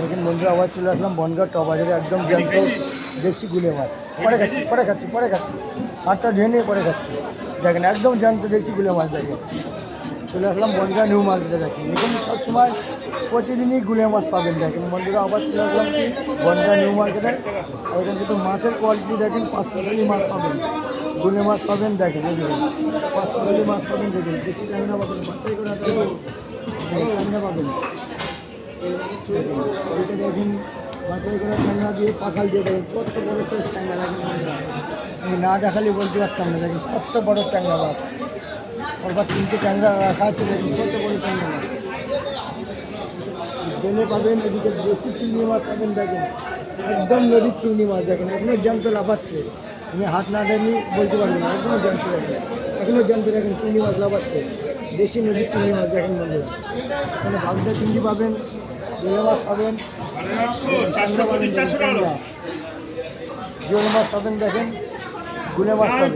দেখেন বন্ধুরা, আবার চলে আসলাম বনগাঁ টপ বাজারে, একদম জ্যান্ত দেশি গুলে মাছ। পরে খাচ্ছি হাতটা ধুয়ে নিয়ে পরে খাচ্ছি। দেখেন একদম জ্যান্ত দেশি গুলে মাছ। দেখেন চলে আসলাম বনগাঁ নিউ মার্কেটে। দেখেন এখানে সবসময় প্রতিদিনই গুলে মাছ পাবেন। দেখেন বন্ধুরা, আবার চলে আসলাম বনগাঁ নিউ মার্কেটে। আর এখানে কিন্তু মাছের কোয়ালিটি দেখেন, 500 মাছ পাবেন, গুলে মাছ পাবেন। দেখেন এদিকে 500 মাছ পাবেন। দেখেন দেশি ট্যাংরা পাবেন, বাচ্চাই করে ট্যাংরা পাবেন। এটা দেখেন বাচ্চাই করে ট্যাংরা দিয়ে পাখাল দিয়ে দেখেন কত বড় ট্যাংরা। দেখেন বন্ধুরা, আমি না দেখালে বলতে পারতাম না। দেখেন কত বড় ট্যাংরা মাছ, তারপর 3টে ট্যাংরা রাখা আছে। দেখেন কত বড় ট্যাংরা মাছ বেলে পাবেন। এদিকে দেশি চিংড়ি মাছ পাবেন। দেখেন একদম নদীর চিংড়ি মাছ। দেখেন এখনও জ্যান্ত লাফাচ্ছে, আমি হাত না দিলে বলতে পারবো না। এখনও জ্যান্ত, দেখেন এখনও জ্যান্ত। দেখেন চিংড়ি মাছ লাফাচ্ছে, দেশি নদীর চিংড়ি মাছ। দেখেন বন্ধুরা, এখানে বাগদা চিংড়ি পাবেন, বেলে মাছ পাবেন, ট্যাংরা পাবেন, ট্যাংরা জিওল মাছ পাবেন। দেখেন গুলে মাছ পাবেন।